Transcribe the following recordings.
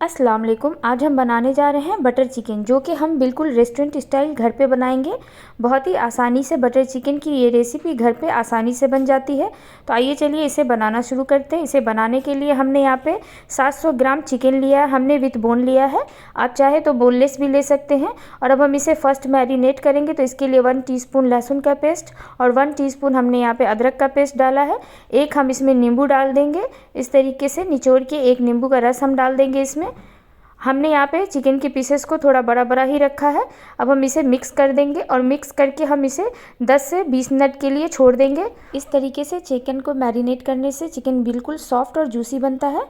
अस्सलाम वालेकुम। आज हम बनाने जा रहे हैं बटर चिकन, जो कि हम बिल्कुल रेस्टोरेंट स्टाइल घर पे बनाएंगे। बहुत ही आसानी से बटर चिकन की ये रेसिपी घर पे आसानी से बन जाती है। तो आइए चलिए इसे बनाना शुरू करते हैं। इसे बनाने के लिए हमने यहाँ पे 700 ग्राम चिकन लिया है, हमने विथ बोन लिया है। आप चाहे तो बोनलेस भी ले सकते हैं। और अब हम इसे फर्स्ट मैरिनेट करेंगे। तो इसके लिए 1 टीस्पून लहसुन का पेस्ट और 1 टीस्पून हमने यहाँ पे अदरक का पेस्ट डाला है। एक हम इसमें नींबू डाल देंगे, इस तरीके से निचोड़ के एक नींबू का रस हम डाल देंगे इसमें। हमने यहाँ पे चिकन के पीसेस को थोड़ा बड़ा बड़ा ही रखा है। अब हम इसे मिक्स कर देंगे और मिक्स करके हम इसे 10 से 20 मिनट के लिए छोड़ देंगे। इस तरीके से चिकन को मैरिनेट करने से चिकन बिल्कुल सॉफ्ट और जूसी बनता है।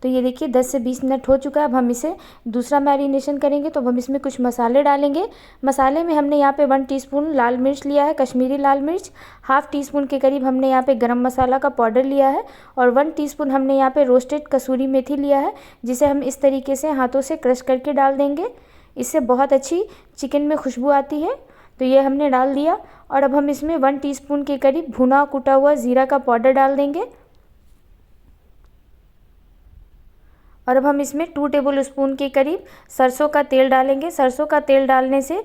तो ये देखिए 10 से 20 मिनट हो चुका है। अब हम इसे दूसरा मैरिनेशन करेंगे। तो अब हम इसमें कुछ मसाले डालेंगे। मसाले में हमने यहाँ पे 1 टीस्पून लाल मिर्च लिया है, कश्मीरी लाल मिर्च। हाफ़ टी स्पून के करीब हमने यहाँ पे गरम मसाला का पाउडर लिया है और 1 टीस्पून हमने यहाँ पे रोस्टेड कसूरी मेथी लिया है, जिसे हम इस तरीके से हाथों से क्रश करके डाल देंगे। इससे बहुत अच्छी चिकन में खुशबू आती है। तो ये हमने डाल दिया और अब हम इसमें 1 टीस्पून के करीब भुना कुटा हुआ ज़ीरा का पाउडर डाल देंगे। और अब हम इसमें 2 टेबल स्पून के करीब सरसों का तेल डालेंगे। सरसों का तेल डालने से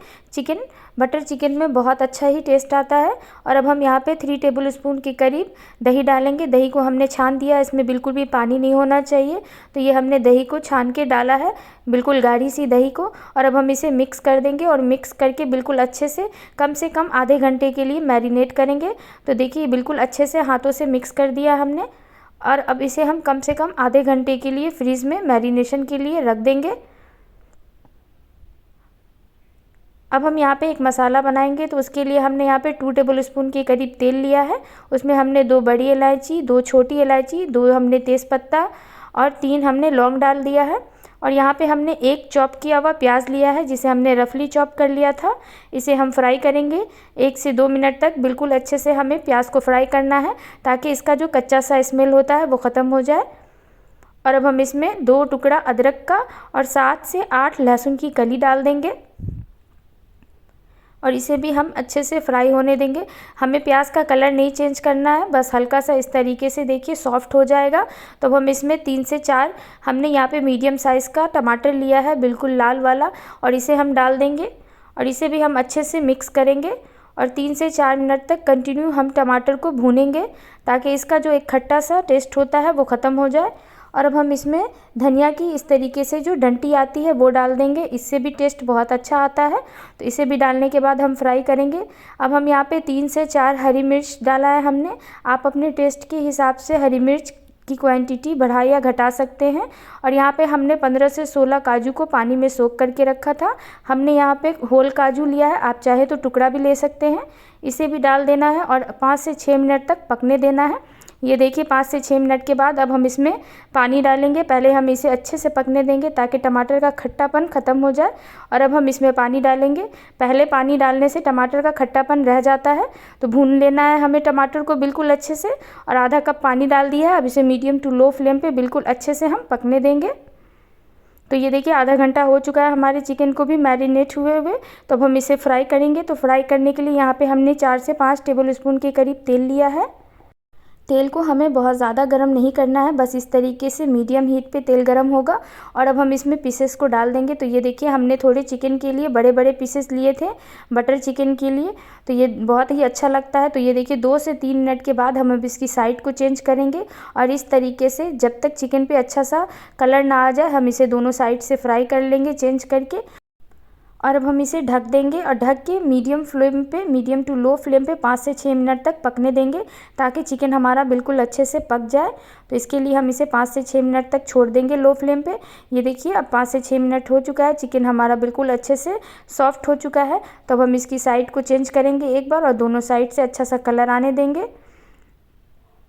बटर चिकन में बहुत अच्छा ही टेस्ट आता है। और अब हम यहाँ पे 3 टेबल स्पून के करीब दही डालेंगे। दही को हमने छान दिया, इसमें बिल्कुल भी पानी नहीं होना चाहिए। तो ये हमने दही को छान के डाला है, बिल्कुल गाढ़ी सी दही को। और अब हम इसे मिक्स कर देंगे और मिक्स करके बिल्कुल अच्छे से कम आधे घंटे के लिए मैरिनेट करेंगे। तो देखिए बिल्कुल अच्छे से हाथों से मिक्स कर दिया हमने। और अब इसे हम कम से कम आधे घंटे के लिए फ्रीज़ में मैरिनेशन के लिए रख देंगे। अब हम यहाँ पे एक मसाला बनाएंगे। तो उसके लिए हमने यहाँ पे 2 टेबल स्पून के करीब तेल लिया है। उसमें हमने 2 बड़ी इलायची, 2 छोटी इलायची, 2 हमने तेज़पत्ता और 3 हमने लौंग डाल दिया है। और यहाँ पे हमने एक चॉप किया हुआ प्याज लिया है, जिसे हमने रफली चॉप कर लिया था। इसे हम फ्राई करेंगे 1 से 2 मिनट तक। बिल्कुल अच्छे से हमें प्याज को फ्राई करना है, ताकि इसका जो कच्चा सा स्मेल होता है वो ख़त्म हो जाए। और अब हम इसमें 2 टुकड़ा अदरक का और 7 से 8 लहसुन की कली डाल देंगे और इसे भी हम अच्छे से फ्राई होने देंगे। हमें प्याज का कलर नहीं चेंज करना है, बस हल्का सा इस तरीके से देखिए सॉफ्ट हो जाएगा। तो अब हम इसमें 3 से 4 हमने यहाँ पे मीडियम साइज़ का टमाटर लिया है, बिल्कुल लाल वाला, और इसे हम डाल देंगे और इसे भी हम अच्छे से मिक्स करेंगे। और 3 से 4 मिनट तक कंटिन्यू हम टमाटर को भूनेंगे, ताकि इसका जो एक खट्टा सा टेस्ट होता है वो ख़त्म हो जाए। और अब हम इसमें धनिया की इस तरीके से जो डंटी आती है वो डाल देंगे, इससे भी टेस्ट बहुत अच्छा आता है। तो इसे भी डालने के बाद हम फ्राई करेंगे। अब हम यहाँ पे 3 से 4 हरी मिर्च डाला है हमने। आप अपने टेस्ट के हिसाब से हरी मिर्च की क्वांटिटी बढ़ा या घटा सकते हैं। और यहाँ पे हमने 15 से 16 काजू को पानी में सोख करके रखा था। हमने यहाँ पे होल काजू लिया है, आप चाहे तो टुकड़ा भी ले सकते हैं। इसे भी डाल देना है और 5 से 6 मिनट तक पकने देना है। ये देखिए 5 से 6 मिनट के बाद अब हम इसमें पानी डालेंगे। पहले हम इसे अच्छे से पकने देंगे, ताकि टमाटर का खट्टापन ख़त्म हो जाए। और अब हम इसमें पानी डालेंगे। पहले पानी डालने से टमाटर का खट्टापन रह जाता है, तो भून लेना है हमें टमाटर को बिल्कुल अच्छे से। और आधा कप पानी डाल दिया है। अब इसे मीडियम टू लो फ्लेम पे बिल्कुल अच्छे से हम पकने देंगे। तो ये देखिए आधा घंटा हो चुका है हमारे चिकन को भी मैरिनेट हुए हुए। तो अब हम इसे फ्राई करेंगे। तो फ्राई करने के लिए यहाँ पे हमने 4 से 5 टेबल स्पून के करीब तेल लिया है। तेल को हमें बहुत ज़्यादा गर्म नहीं करना है, बस इस तरीके से मीडियम हीट पे तेल गर्म होगा। और अब हम इसमें पीसेस को डाल देंगे। तो ये देखिए हमने थोड़े चिकन के लिए बड़े बड़े पीसेस लिए थे, बटर चिकन के लिए। तो ये बहुत ही अच्छा लगता है। तो ये देखिए 2 से 3 मिनट के बाद हम अब इसकी साइड को चेंज करेंगे। और इस तरीके से जब तक चिकन पे अच्छा सा कलर ना आ जाए, हम इसे दोनों साइड से फ्राई कर लेंगे चेंज करके। और अब हम इसे ढक देंगे और ढक के मीडियम टू लो फ्लेम पे 5 से 6 मिनट तक पकने देंगे, ताकि चिकन हमारा बिल्कुल अच्छे से पक जाए। तो इसके लिए हम इसे 5 से 6 मिनट तक छोड़ देंगे लो फ्लेम पे। ये देखिए अब 5 से 6 मिनट हो चुका है, चिकन हमारा बिल्कुल अच्छे से सॉफ्ट हो चुका है। तो अब हम इसकी साइड को चेंज करेंगे एक बार और दोनों साइड से अच्छा सा कलर आने देंगे।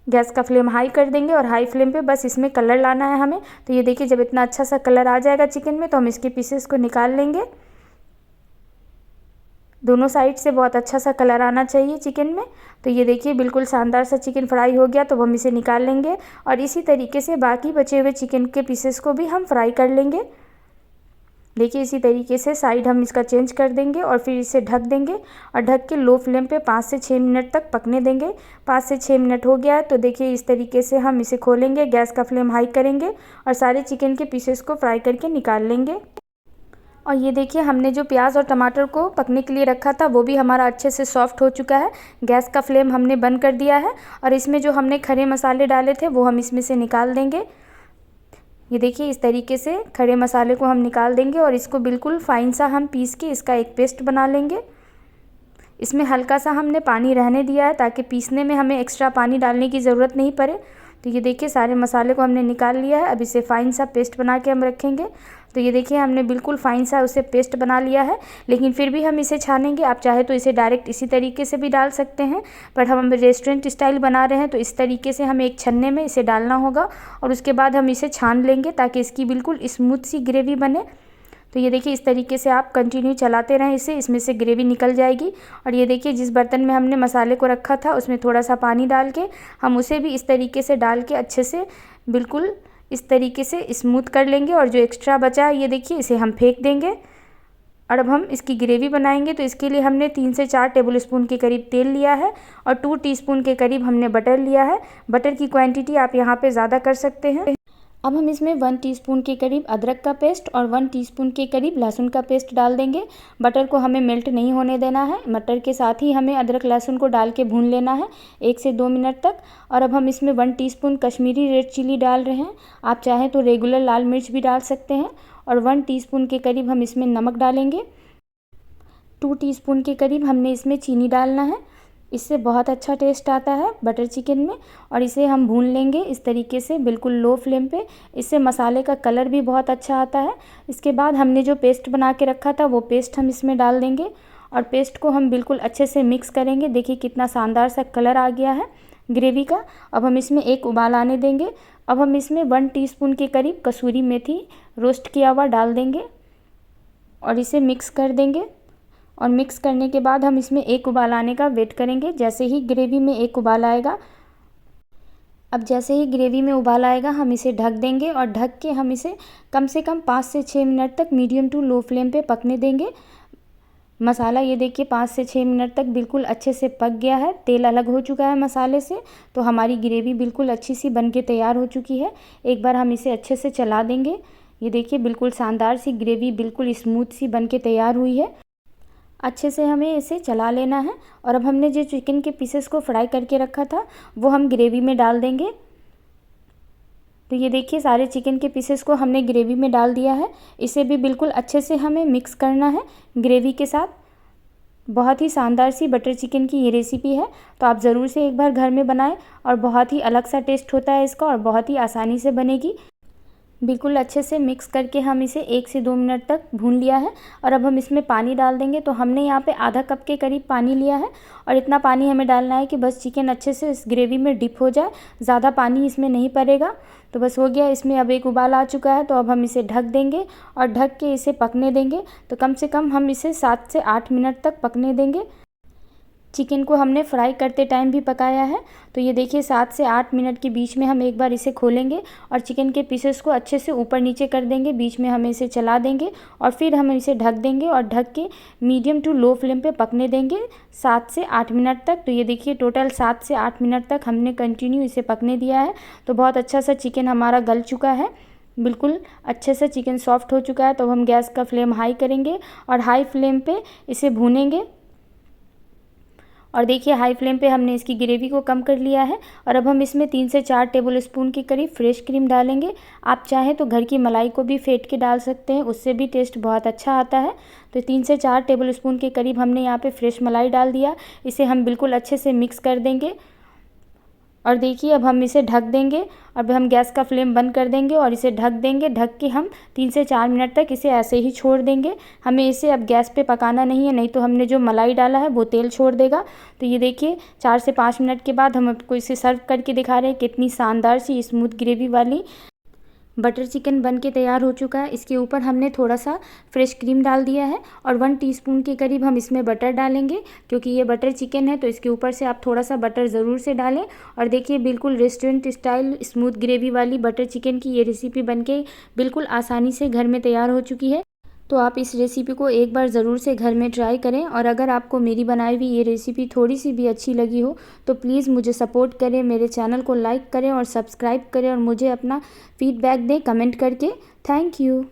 गैस का फ्लेम हाई कर देंगे और हाई फ्लेम पे बस इसमें कलर लाना है हमें। तो ये देखिए जब इतना अच्छा सा कलर आ जाएगा चिकन में, तो हम इसके पीसेस को निकाल लेंगे। दोनों साइड से बहुत अच्छा सा कलर आना चाहिए चिकन में। तो ये देखिए बिल्कुल शानदार सा चिकन फ्राई हो गया। तो हम इसे निकाल लेंगे और इसी तरीके से बाकी बचे हुए चिकन के पीसेस को भी हम फ्राई कर लेंगे। देखिए इसी तरीके से साइड हम इसका चेंज कर देंगे और फिर इसे ढक देंगे और ढक के लो फ्लेम पे 5 से 6 मिनट तक पकने देंगे। 5 से 6 मिनट हो गया है तो देखिए इस तरीके से हम इसे खोलेंगे, गैस का फ्लेम हाई करेंगे और सारे चिकन के पीसेस को फ्राई करके निकाल लेंगे। और ये देखिए हमने जो प्याज और टमाटर को पकने के लिए रखा था वो भी हमारा अच्छे से सॉफ्ट हो चुका है। गैस का फ्लेम हमने बंद कर दिया है और इसमें जो हमने खड़े मसाले डाले थे वो हम इसमें से निकाल देंगे। ये देखिए इस तरीके से खड़े मसाले को हम निकाल देंगे और इसको बिल्कुल फाइन सा हम पीस के इसका एक पेस्ट बना लेंगे। इसमें हल्का सा हमने पानी रहने दिया है ताकि पीसने में हमें एक्स्ट्रा पानी डालने की ज़रूरत नहीं पड़े। तो ये देखिए सारे मसाले को हमने निकाल लिया है। अब इसे फाइन सा पेस्ट बना के हम रखेंगे। तो ये देखिए हमने बिल्कुल फाइन सा उसे पेस्ट बना लिया है, लेकिन फिर भी हम इसे छानेंगे। आप चाहे तो इसे डायरेक्ट इसी तरीके से भी डाल सकते हैं, पर हम रेस्टोरेंट स्टाइल बना रहे हैं तो इस तरीके से हमें एक छन्ने में इसे डालना होगा और उसके बाद हम इसे छान लेंगे ताकि इसकी बिल्कुल स्मूथ सी ग्रेवी बने। तो ये देखिए इस तरीके से आप कंटिन्यू चलाते रहें इसे, इसमें से ग्रेवी निकल जाएगी। और ये देखिए जिस बर्तन में हमने मसाले को रखा था उसमें थोड़ा सा पानी डाल के हम उसे भी इस तरीके से डाल के अच्छे से बिल्कुल इस तरीके से स्मूथ कर लेंगे और जो एक्स्ट्रा बचा है ये देखिए इसे हम फेंक देंगे। और अब हम इसकी ग्रेवी बनाएंगे तो इसके लिए हमने 3 से 4 टेबलस्पून के करीब तेल लिया है और 2 टीस्पून के करीब हमने बटर लिया है। बटर की क्वांटिटी आप यहाँ पे ज़्यादा कर सकते हैं। अब हम इसमें 1 टीस्पून के करीब अदरक का पेस्ट और 1 टीस्पून के करीब लहसुन का पेस्ट डाल देंगे। बटर को हमें मेल्ट नहीं होने देना है, मटर के साथ ही हमें अदरक लहसुन को डाल के भून लेना है 1 से 2 मिनट तक। और अब हम इसमें 1 टीस्पून कश्मीरी रेड चिली डाल रहे हैं, आप चाहें तो रेगुलर लाल मिर्च भी डाल सकते हैं। और 1 टीस्पून के करीब हम इसमें नमक डालेंगे। 2 टीस्पून के करीब हमने इसमें चीनी डालना है, इससे बहुत अच्छा टेस्ट आता है बटर चिकन में। और इसे हम भून लेंगे इस तरीके से बिल्कुल लो फ्लेम पे, इससे मसाले का कलर भी बहुत अच्छा आता है। इसके बाद हमने जो पेस्ट बना के रखा था वो पेस्ट हम इसमें डाल देंगे और पेस्ट को हम बिल्कुल अच्छे से मिक्स करेंगे। देखिए कितना शानदार सा कलर आ गया है ग्रेवी का। अब हम इसमें एक उबाल आने देंगे। अब हम इसमें 1 टीस्पून के करीब कसूरी मेथी रोस्ट किया हुआ डाल देंगे और इसे मिक्स कर देंगे। और मिक्स करने के बाद हम इसमें एक उबाल आने का वेट करेंगे। जैसे ही ग्रेवी में एक उबाल आएगा, अब जैसे ही ग्रेवी में उबाल आएगा हम इसे ढक देंगे और ढक के हम इसे कम से कम 5 से 6 मिनट तक मीडियम टू लो फ्लेम पे पकने देंगे। मसाला ये देखिए 5 से 6 मिनट तक बिल्कुल अच्छे से पक गया है, तेल अलग हो चुका है मसाले से, तो हमारी ग्रेवी बिल्कुल अच्छी सी बन के तैयार हो चुकी है। एक बार हम इसे अच्छे से चला देंगे। ये देखिए बिल्कुल शानदार सी ग्रेवी बिल्कुल स्मूथ सी बन के तैयार हुई है। अच्छे से हमें इसे चला लेना है। और अब हमने जो चिकन के पीसेस को फ्राई करके रखा था वो हम ग्रेवी में डाल देंगे। तो ये देखिए सारे चिकन के पीसेस को हमने ग्रेवी में डाल दिया है। इसे भी बिल्कुल अच्छे से हमें मिक्स करना है ग्रेवी के साथ। बहुत ही शानदार सी बटर चिकन की ये रेसिपी है, तो आप ज़रूर से एक बार घर में बनाएं और बहुत ही अलग सा टेस्ट होता है इसका और बहुत ही आसानी से बनेगी। बिल्कुल अच्छे से मिक्स करके हम इसे 1 से 2 मिनट तक भून लिया है। और अब हम इसमें पानी डाल देंगे। तो हमने यहाँ पे आधा कप के करीब पानी लिया है और इतना पानी हमें डालना है कि बस चिकन अच्छे से इस ग्रेवी में डिप हो जाए, ज़्यादा पानी इसमें नहीं पड़ेगा। तो बस हो गया, इसमें अब एक उबाल आ चुका है। तो अब हम इसे ढक देंगे और ढक के इसे पकने देंगे। तो कम से कम हम इसे 7 से 8 मिनट तक पकने देंगे। चिकन को हमने फ्राई करते टाइम भी पकाया है। तो ये देखिए 7 से 8 मिनट के बीच में हम एक बार इसे खोलेंगे और चिकन के पीसेस को अच्छे से ऊपर नीचे कर देंगे, बीच में हम इसे चला देंगे और फिर हम इसे ढक देंगे और ढक के मीडियम टू लो फ्लेम पे पकने देंगे 7 से 8 मिनट तक। तो ये देखिए टोटल 7 से 8 मिनट तक हमने कंटिन्यू इसे पकने दिया है। तो बहुत अच्छा सा चिकन हमारा गल चुका है, बिल्कुल अच्छे से चिकन सॉफ्ट हो चुका है। तो हम गैस का फ्लेम हाई करेंगे और हाई फ्लेम पे इसे भूनेंगे। और देखिए हाई फ्लेम पे हमने इसकी ग्रेवी को कम कर लिया है। और अब हम इसमें 3 से 4 टेबलस्पून के करीब फ्रेश क्रीम डालेंगे। आप चाहें तो घर की मलाई को भी फेंट के डाल सकते हैं, उससे भी टेस्ट बहुत अच्छा आता है। तो 3 से 4 टेबलस्पून के करीब हमने यहाँ पे फ्रेश मलाई डाल दिया। इसे हम बिल्कुल अच्छे से मिक्स कर देंगे और देखिए अब हम इसे ढक देंगे। अब हम गैस का फ्लेम बंद कर देंगे और इसे ढक देंगे। ढक के हम 3 से 4 मिनट तक इसे ऐसे ही छोड़ देंगे। हमें इसे अब गैस पे पकाना नहीं है, नहीं तो हमने जो मलाई डाला है वो तेल छोड़ देगा। तो ये देखिए 4 से 5 मिनट के बाद हम आपको इसे सर्व करके दिखा रहे हैं। कितनी शानदार सी स्मूथ ग्रेवी वाली बटर चिकन बन के तैयार हो चुका है। इसके ऊपर हमने थोड़ा सा फ्रेश क्रीम डाल दिया है और 1 टीस्पून के करीब हम इसमें बटर डालेंगे, क्योंकि ये बटर चिकन है तो इसके ऊपर से आप थोड़ा सा बटर ज़रूर से डालें। और देखिए बिल्कुल रेस्टोरेंट स्टाइल स्मूथ ग्रेवी वाली बटर चिकन की ये रेसिपी बनके बिल्कुल आसानी से घर में तैयार हो चुकी है। तो आप इस रेसिपी को एक बार ज़रूर से घर में ट्राई करें। और अगर आपको मेरी बनाई हुई ये रेसिपी थोड़ी सी भी अच्छी लगी हो तो प्लीज़ मुझे सपोर्ट करें, मेरे चैनल को लाइक करें और सब्सक्राइब करें और मुझे अपना फीडबैक दें कमेंट करके। Thank you.